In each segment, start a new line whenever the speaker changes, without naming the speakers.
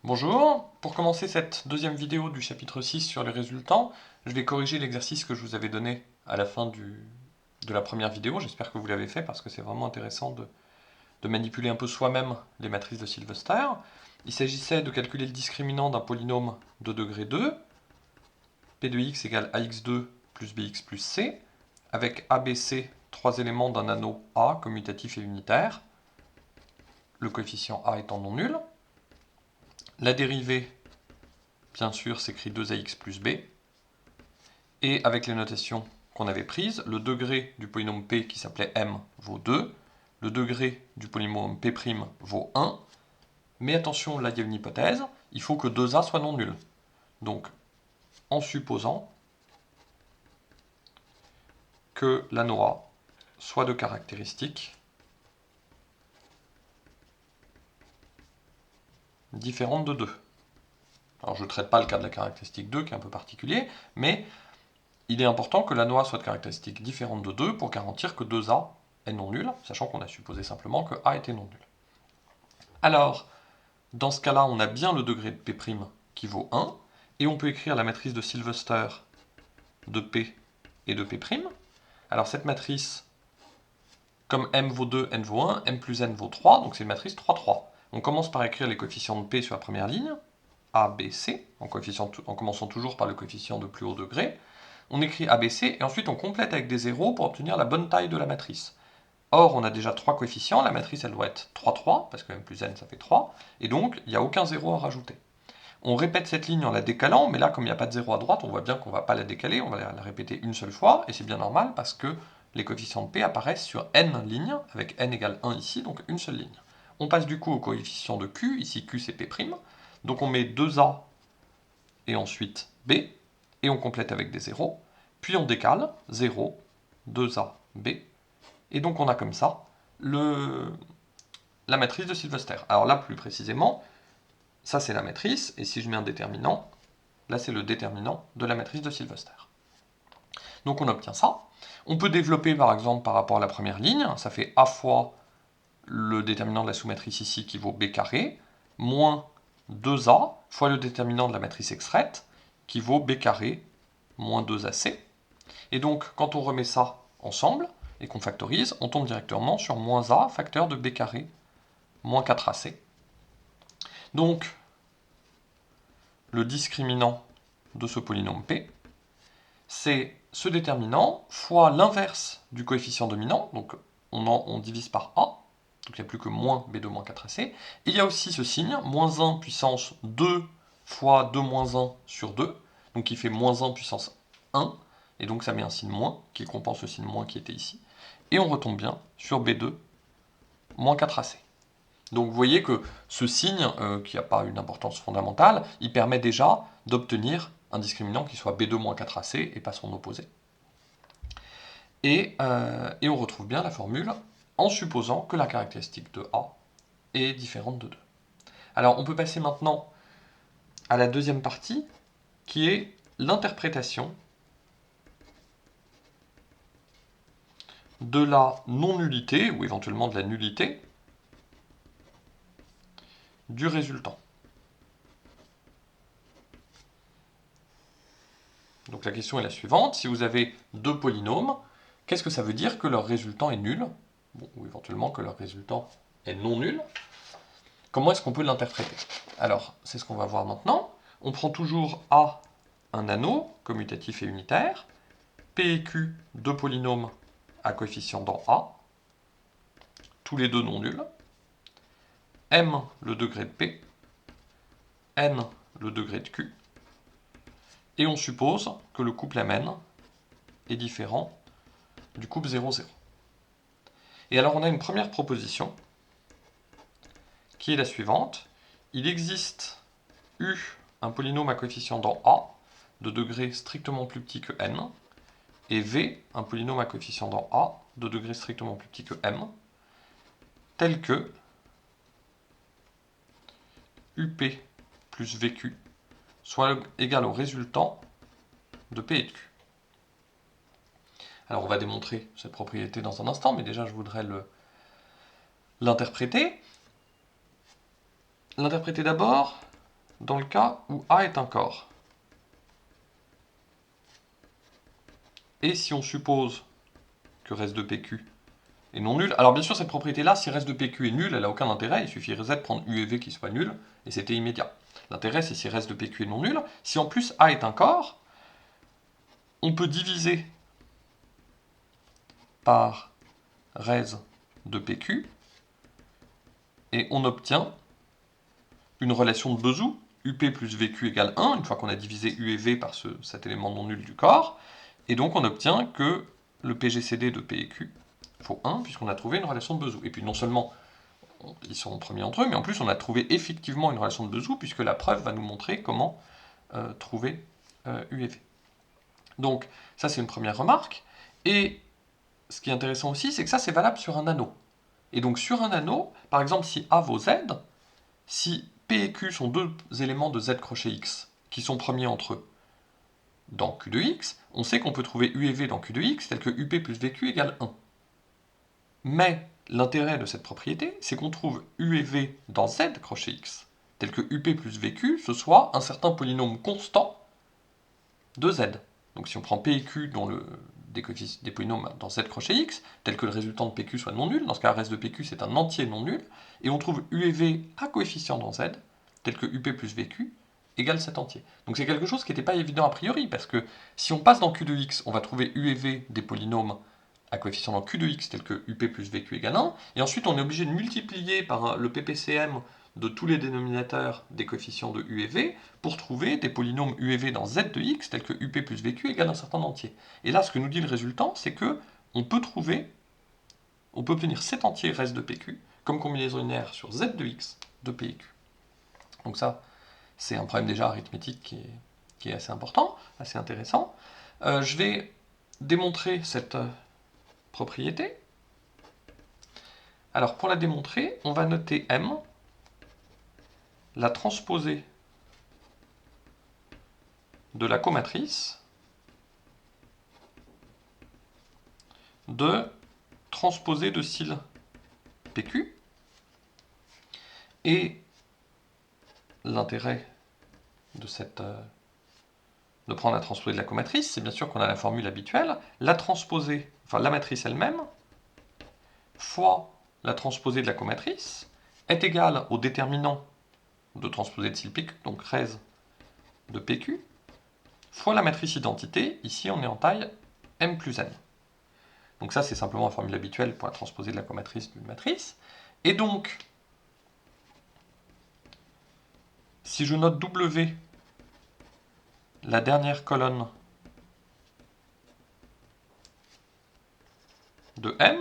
Bonjour, pour commencer cette deuxième vidéo du chapitre 6 sur les résultants, je vais corriger l'exercice que je vous avais donné à la fin de la première vidéo. J'espère que vous l'avez fait parce que c'est vraiment intéressant de manipuler un peu soi-même les matrices de Sylvester. Il s'agissait de calculer le discriminant d'un polynôme de degré 2, p de x égale ax2 plus bx plus c, avec ABC, trois éléments d'un anneau A commutatif et unitaire, le coefficient A étant non nul. La dérivée, bien sûr, s'écrit 2ax plus b. Et avec les notations qu'on avait prises, le degré du polynôme P qui s'appelait M vaut 2, le degré du polynôme P' vaut 1, mais attention, là il y a une hypothèse, il faut que 2A soit non nul. Donc, en supposant que l'anneau A soit de caractéristiques différentes de 2. Alors je ne traite pas le cas de la caractéristique 2 qui est un peu particulier, mais il est important que l'anneau A soit de caractéristiques différentes de 2 pour garantir que 2A est non nul, sachant qu'on a supposé simplement que A était non nul. Alors, dans ce cas-là, on a bien le degré de P' qui vaut 1, et on peut écrire la matrice de Sylvester de P et de P'. Alors cette matrice, comme M vaut 2, N vaut 1, M plus N vaut 3, donc c'est une matrice 3, 3. On commence par écrire les coefficients de P sur la première ligne, A, B, C, en commençant toujours par le coefficient de plus haut degré. On écrit A, B, C, et ensuite on complète avec des zéros pour obtenir la bonne taille de la matrice. Or, on a déjà 3 coefficients, la matrice elle doit être 3, 3, parce que M plus N ça fait 3, et donc il n'y a aucun zéro à rajouter. On répète cette ligne en la décalant, mais là, comme il n'y a pas de 0 à droite, on voit bien qu'on ne va pas la décaler, on va la répéter une seule fois, et c'est bien normal parce que les coefficients de P apparaissent sur n lignes, avec n égale 1 ici, donc une seule ligne. On passe du coup au coefficient de Q, ici Q c'est P', donc on met 2A et ensuite B, et on complète avec des zéros, puis on décale, 0, 2A, B, et donc on a comme ça la matrice de Sylvester. Alors là, plus précisément, ça c'est la matrice, et si je mets un déterminant, là c'est le déterminant de la matrice de Sylvester. Donc on obtient ça. On peut développer par exemple par rapport à la première ligne, ça fait A fois le déterminant de la sous-matrice ici qui vaut B carré, moins 2A fois le déterminant de la matrice extraite qui vaut B carré moins 2AC. Et donc quand on remet ça ensemble et qu'on factorise, on tombe directement sur moins A facteur de B carré moins 4AC. Donc le discriminant de ce polynôme P, c'est ce déterminant fois l'inverse du coefficient dominant, donc on divise par A, donc il n'y a plus que moins B2 moins 4AC, et il y a aussi ce signe, moins 1 puissance 2 fois 2 moins 1 sur 2, donc qui fait moins 1 puissance 1, et donc ça met un signe moins, qui compense le signe moins qui était ici, et on retombe bien sur B2 moins 4AC. Donc vous voyez que ce signe, qui n'a pas une importance fondamentale, il permet déjà d'obtenir un discriminant qui soit B2 moins 4AC et pas son opposé. Et on retrouve bien la formule en supposant que la caractéristique de A est différente de 2. Alors on peut passer maintenant à la deuxième partie, qui est l'interprétation de la non-nullité, ou éventuellement de la nullité, du résultant. Donc la question est la suivante, si vous avez deux polynômes, qu'est-ce que ça veut dire que leur résultant est nul, ou éventuellement que leur résultant est non nul? Comment est-ce qu'on peut l'interpréter? Alors, c'est ce qu'on va voir maintenant. On prend toujours A, un anneau, commutatif et unitaire, P et Q, deux polynômes à coefficient dans A, tous les deux non nuls, M, le degré de P, N, le degré de Q, et on suppose que le couple Mn est différent du couple 0, 0. Et alors on a une première proposition qui est la suivante. Il existe U, un polynôme à coefficient dans A, de degré strictement plus petit que n, et V, un polynôme à coefficient dans A, de degré strictement plus petit que m, tel que UP plus VQ soit égal au résultant de P et de Q. Alors on va démontrer cette propriété dans un instant, mais déjà je voudrais l'interpréter. L'interpréter d'abord dans le cas où A est un corps. Et si on suppose que res de PQ est non nul. Alors bien sûr, cette propriété-là, si res de PQ est nul, elle n'a aucun intérêt, il suffirait de prendre U et V qui soit nul, et c'était immédiat. L'intérêt, c'est si res de PQ est non nul. Si en plus A est un corps, on peut diviser par res de PQ, et on obtient une relation de Bezout, UP plus VQ égale 1, une fois qu'on a divisé U et V par cet élément non nul du corps, et donc on obtient que le PGCD de P et Q vaut 1, puisqu'on a trouvé une relation de Bezout. Et puis non seulement ils seront premiers entre eux, mais en plus on a trouvé effectivement une relation de Bezout, puisque la preuve va nous montrer comment trouver U et V. Donc ça c'est une première remarque, et ce qui est intéressant aussi, c'est que ça c'est valable sur un anneau. Et donc sur un anneau, par exemple si A vaut Z, si P et Q sont deux éléments de Z crochet X, qui sont premiers entre eux, dans Q de X, on sait qu'on peut trouver U et V dans Q de X, tel que UP plus VQ égale 1. Mais l'intérêt de cette propriété, c'est qu'on trouve U et V dans Z crochet X, tel que UP plus VQ, ce soit un certain polynôme constant de Z. Donc si on prend P et Q dont des polynômes dans Z crochet X, tel que le résultant de PQ soit non nul, dans ce cas, reste de PQ c'est un entier non nul, et on trouve U et V à coefficient dans Z, tel que UP plus VQ égale cet entier. Donc c'est quelque chose qui n'était pas évident a priori, parce que si on passe dans Q de X, on va trouver U et V des polynômes à coefficient dans Q de X, tel que UP plus VQ égale 1, et ensuite on est obligé de multiplier par le PPCM de tous les dénominateurs des coefficients de U et V pour trouver des polynômes U et V dans Z de X tels que UP plus VQ égale un certain entier. Et là, ce que nous dit le résultant, c'est que on peut obtenir cet entier reste de PQ comme combinaison linéaire sur Z de X de P et Q. Donc ça, c'est un problème déjà arithmétique qui est assez important, assez intéressant. Je vais démontrer cette propriété. Alors pour la démontrer, on va noter M, la transposée de la comatrice de transposée de cils PQ. Et l'intérêt de prendre la transposée de la comatrice, c'est bien sûr qu'on a la formule habituelle, la transposée, enfin la matrice elle-même, fois la transposée de la comatrice, est égale au déterminant de transposée de cils PQ, donc res de PQ, fois la matrice identité, ici on est en taille M plus N. Donc ça c'est simplement la formule habituelle pour la transposée de la comatrice d'une matrice. Et donc, si je note W, la dernière colonne de M,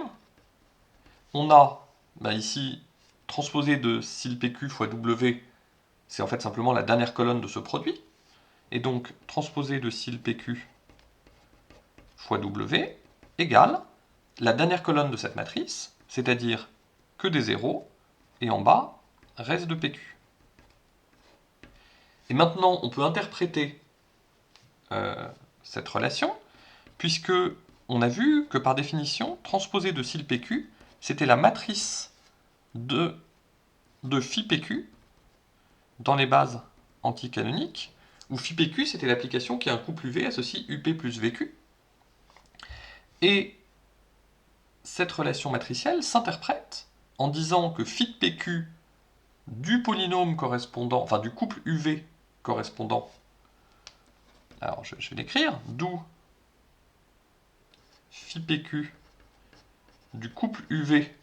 on a ici transposé de cils PQ fois W, c'est en fait simplement la dernière colonne de ce produit. Et donc transposé de cils PQ fois W égale la dernière colonne de cette matrice, c'est-à-dire que des zéros, et en bas, reste de PQ. Et maintenant, on peut interpréter cette relation, puisque on a vu que par définition, transposé de cils PQ, c'était la matrice de phi PQ dans les bases anticanoniques, où phi PQ c'était l'application qui a un couple UV associe UP plus VQ. Et cette relation matricielle s'interprète en disant que phi PQ du polynôme correspondant, enfin du couple UV correspondant, alors je vais l'écrire, d'où phi PQ du couple UV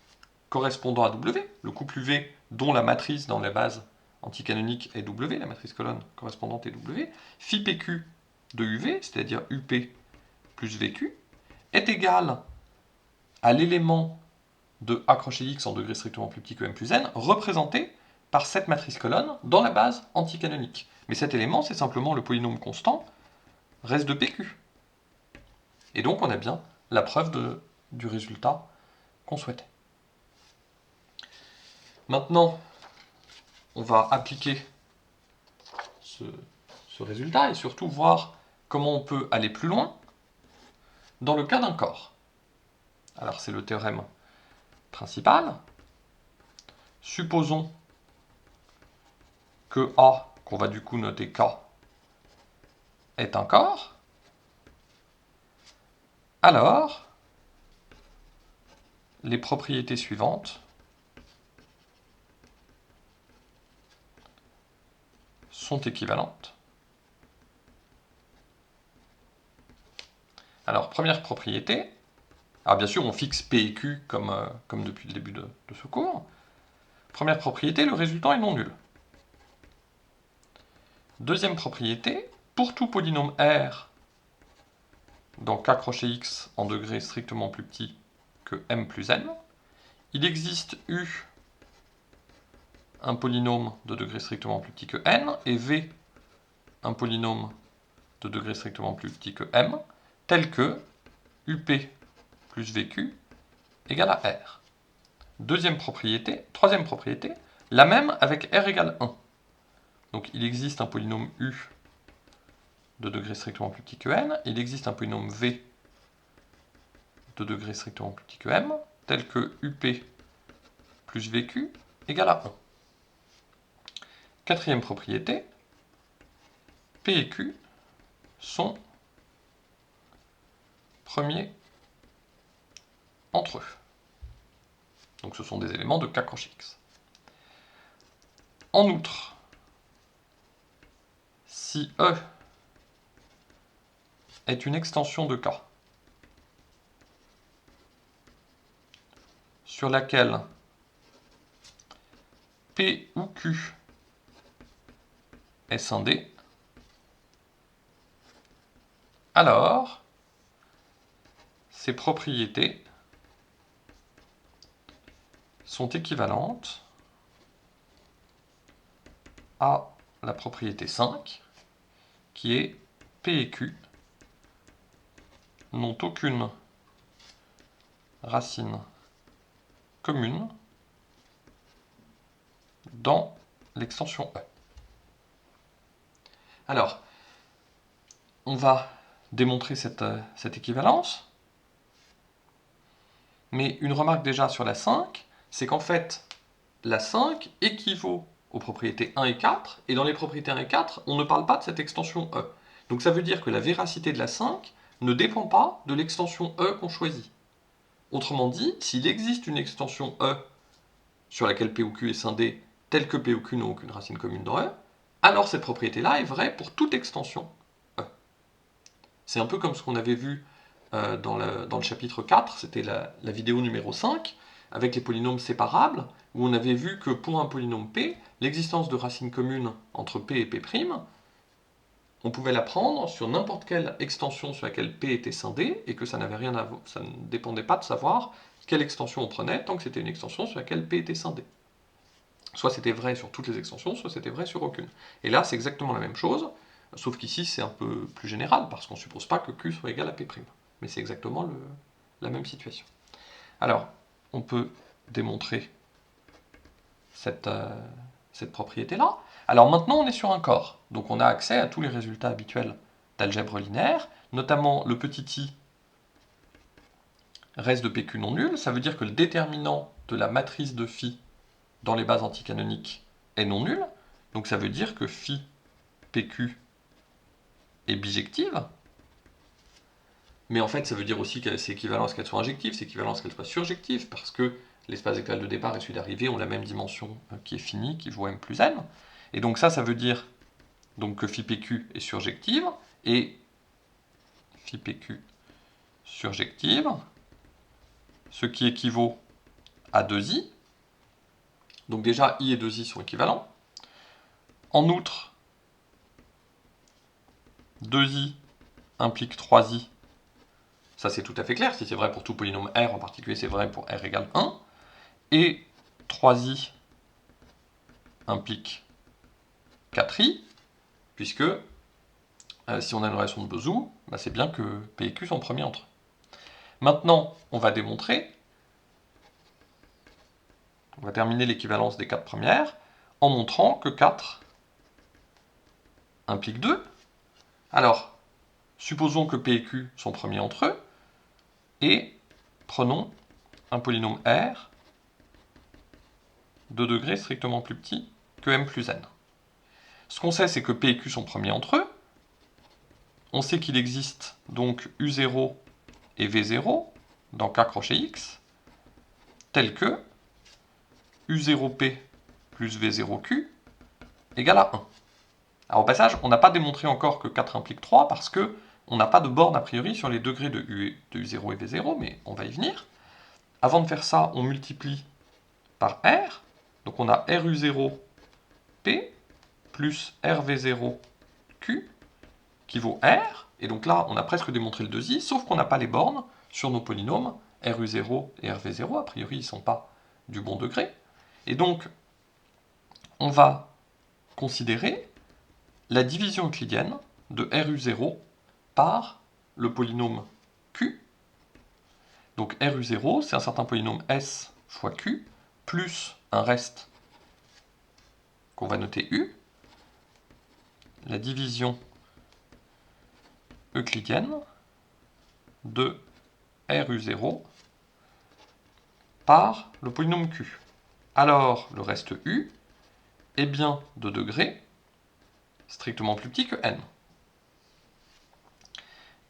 correspondant à W, le couple UV dont la matrice dans les bases anticanoniques est W, la matrice colonne correspondante est W, phi PQ de UV, c'est-à-dire UP plus VQ, est égal à l'élément de A crochet X en degré strictement plus petit que M plus N, représenté par cette matrice colonne dans la base anticanonique. Mais cet élément, c'est simplement le polynôme constant reste de PQ. Et donc on a bien la preuve du résultat qu'on souhaitait. Maintenant, on va appliquer ce résultat et surtout voir comment on peut aller plus loin dans le cas d'un corps. Alors c'est le théorème principal. Supposons que A qu'on va du coup noter K, est un corps, alors les propriétés suivantes sont équivalentes. Alors, première propriété, alors bien sûr on fixe P et Q comme depuis le début de ce cours. Première propriété, le résultant est non nul. Deuxième propriété, pour tout polynôme R dans K crochet X en degré strictement plus petit que M plus N, il existe U, un polynôme de degré strictement plus petit que N, et V, un polynôme de degré strictement plus petit que M, tel que UP plus VQ égale à R. Troisième propriété, la même avec R égale 1. Donc il existe un polynôme U de degré strictement plus petit que N, il existe un polynôme V de degré strictement plus petit que M, tel que UP plus VQ égale à 1. Quatrième propriété, P et Q sont premiers entre eux. Donc ce sont des éléments de K crochet X. En outre, si E est une extension de K sur laquelle P ou Q est scindé, alors ces propriétés sont équivalentes à la propriété 5, qui est P et Q n'ont aucune racine commune dans l'extension E. Alors, on va démontrer cette équivalence, mais une remarque déjà sur la 5, c'est qu'en fait, la 5 équivaut aux propriétés 1 et 4, et dans les propriétés 1 et 4, on ne parle pas de cette extension E. Donc ça veut dire que la véracité de la 5 ne dépend pas de l'extension E qu'on choisit. Autrement dit, s'il existe une extension E sur laquelle P ou Q est scindé, telle que P ou Q n'ont aucune racine commune dans E, alors cette propriété-là est vraie pour toute extension E. C'est un peu comme ce qu'on avait vu dans le chapitre 4, c'était la vidéo numéro 5, avec les polynômes séparables, où on avait vu que pour un polynôme P, l'existence de racines communes entre P et P', on pouvait la prendre sur n'importe quelle extension sur laquelle P était scindé, et que ça n'avait rien à voir, ça ne dépendait pas de savoir quelle extension on prenait, tant que c'était une extension sur laquelle P était scindé. Soit c'était vrai sur toutes les extensions, soit c'était vrai sur aucune. Et là, c'est exactement la même chose, sauf qu'ici, c'est un peu plus général, parce qu'on ne suppose pas que Q soit égal à P'. Mais c'est exactement la même situation. Alors, on peut démontrer cette propriété-là. Alors maintenant, on est sur un corps. Donc on a accès à tous les résultats habituels d'algèbre linéaire, notamment le petit i reste de PQ non nul. Ça veut dire que le déterminant de la matrice de phi dans les bases anticanoniques est non nul. Donc ça veut dire que phi PQ est bijective. Mais en fait, ça veut dire aussi que c'est équivalent à ce qu'elle soit injective, c'est équivalent à ce qu'elle soit surjective, parce que l'espace vectoriel de départ et celui d'arrivée ont la même dimension qui est finie, qui vaut m plus n. Et donc ça veut dire donc, que phi PQ est surjective, et phi PQ surjective, ce qui équivaut à 2i. Donc déjà, i et 2i sont équivalents. En outre, 2i implique 3i. Ça, c'est tout à fait clair. Si c'est vrai pour tout polynôme R, en particulier, c'est vrai pour R égale 1. Et 3i implique 4i, puisque si on a une relation de Bézout, bah, c'est bien que P et Q sont premiers entre eux. Maintenant, on va démontrer, on va terminer l'équivalence des 4 premières, en montrant que 4 implique 2. Alors, supposons que P et Q sont premiers entre eux, et prenons un polynôme R de degré strictement plus petit que m plus n. Ce qu'on sait, c'est que P et Q sont premiers entre eux. On sait qu'il existe donc U0 et V0 dans K crochet X, tel que U0P plus V0Q égale à 1. Alors au passage, on n'a pas démontré encore que 4 implique 3 parce que on n'a pas de borne a priori sur les degrés de U0 et V0, mais on va y venir. Avant de faire ça, on multiplie par R. Donc on a RU0P plus RV0Q qui vaut R. Et donc là, on a presque démontré le 2i, sauf qu'on n'a pas les bornes sur nos polynômes RU0 et RV0. A priori, ils ne sont pas du bon degré. Et donc, on va considérer la division euclidienne de RU0 par le polynôme Q. Donc RU0, c'est un certain polynôme S fois Q, plus un reste qu'on va noter U, la division euclidienne de RU0 par le polynôme Q. Alors, le reste U est bien de degré strictement plus petit que n.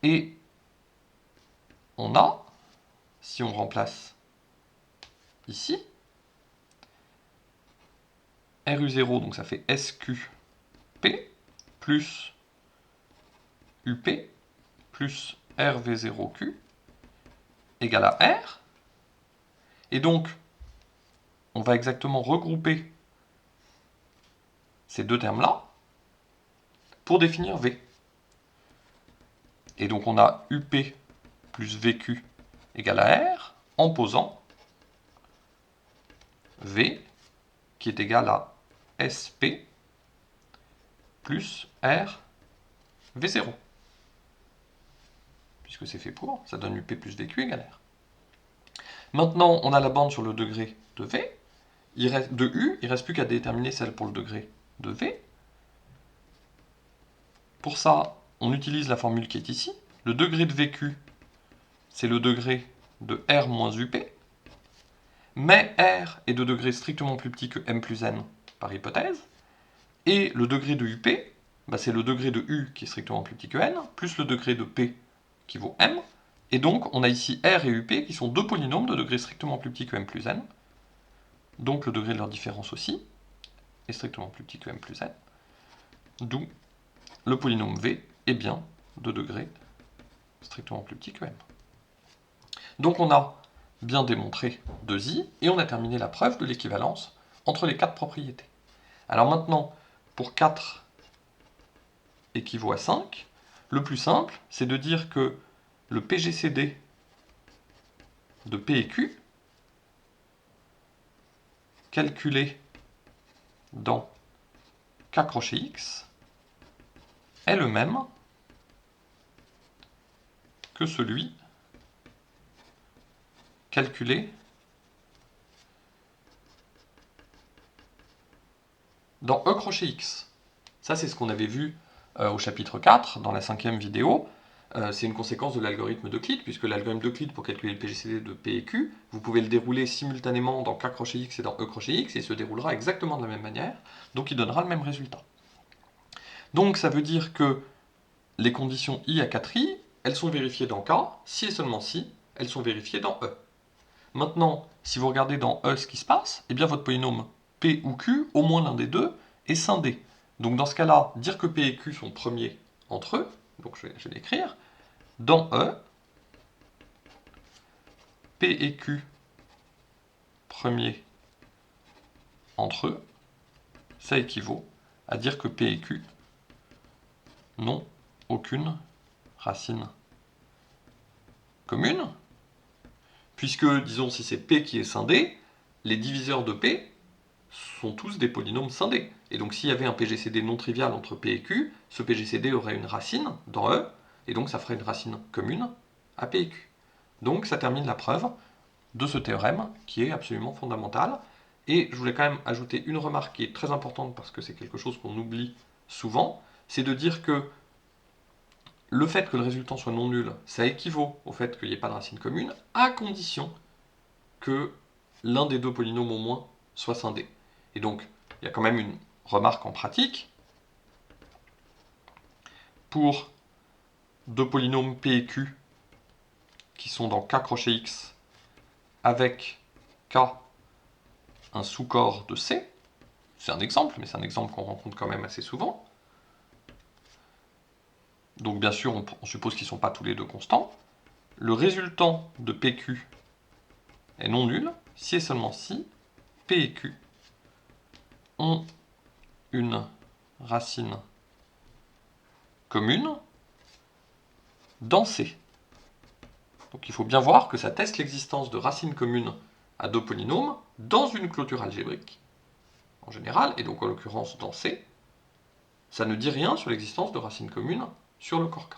Et on a, si on remplace ici, RU0, donc ça fait SQP, plus UP, plus RV0Q, égale à R. Et donc, on va exactement regrouper ces deux termes-là pour définir V. Et donc on a UP plus VQ égale à R, en posant V qui est égal à SP plus R V0. Puisque c'est fait pour, ça donne UP plus VQ égale R. Maintenant, on a la bande sur le degré de V, de U, il ne reste plus qu'à déterminer celle pour le degré de V. Pour ça, on utilise la formule qui est ici. Le degré de VQ, c'est le degré de R moins UP, mais R est de degré strictement plus petit que M plus N par hypothèse, et le degré de UP, bah c'est le degré de U qui est strictement plus petit que N, plus le degré de P qui vaut M, et donc on a ici R et UP qui sont deux polynômes de degré strictement plus petit que M plus N, donc le degré de leur différence aussi est strictement plus petit que M plus N, d'où le polynôme V est bien de degré strictement plus petit que M. Donc on a bien démontré 2i, et on a terminé la preuve de l'équivalence entre les quatre propriétés. Alors maintenant, pour 4 équivaut à 5, le plus simple, c'est de dire que le PGCD de P et Q, calculé dans K crochet X, est le même que celui calculé dans E crochet X. Ça, c'est ce qu'on avait vu au chapitre 4, dans la 5e vidéo. C'est une conséquence de l'algorithme d'Euclide, puisque l'algorithme d'Euclide, pour calculer le PGCD de P et Q, vous pouvez le dérouler simultanément dans K crochet X et dans E crochet X, et il se déroulera exactement de la même manière, donc il donnera le même résultat. Donc ça veut dire que les conditions I à 4i, elles sont vérifiées dans K, si et seulement si, elles sont vérifiées dans E. Maintenant, si vous regardez dans E ce qui se passe, eh bien votre polynôme P ou Q, au moins l'un des deux, est scindé. Donc dans ce cas-là, dire que P et Q sont premiers entre eux, donc je vais l'écrire, dans E, P et Q premiers entre eux, ça équivaut à dire que P et Q n'ont aucune racine commune, puisque, disons, si c'est P qui est scindé, les diviseurs de P sont tous des polynômes scindés. Et donc s'il y avait un PGCD non trivial entre P et Q, ce PGCD aurait une racine dans E, et donc ça ferait une racine commune à P et Q. Donc ça termine la preuve de ce théorème, qui est absolument fondamental. Et je voulais quand même ajouter une remarque qui est très importante, parce que c'est quelque chose qu'on oublie souvent, c'est de dire que le fait que le résultat soit non nul, ça équivaut au fait qu'il n'y ait pas de racine commune, à condition que l'un des deux polynômes au moins soit scindé. Et donc, il y a quand même une remarque en pratique, pour deux polynômes P et Q qui sont dans K crochet X avec K un sous-corps de C. C'est un exemple, mais c'est un exemple qu'on rencontre quand même assez souvent. Donc bien sûr, on suppose qu'ils ne sont pas tous les deux constants. Le résultant de PQ est non nul si et seulement si P et Q ont une racine commune dans C. Donc il faut bien voir que ça teste l'existence de racines communes à deux polynômes dans une clôture algébrique, en général, et donc en l'occurrence dans C. Ça ne dit rien sur l'existence de racines communes sur le corps K.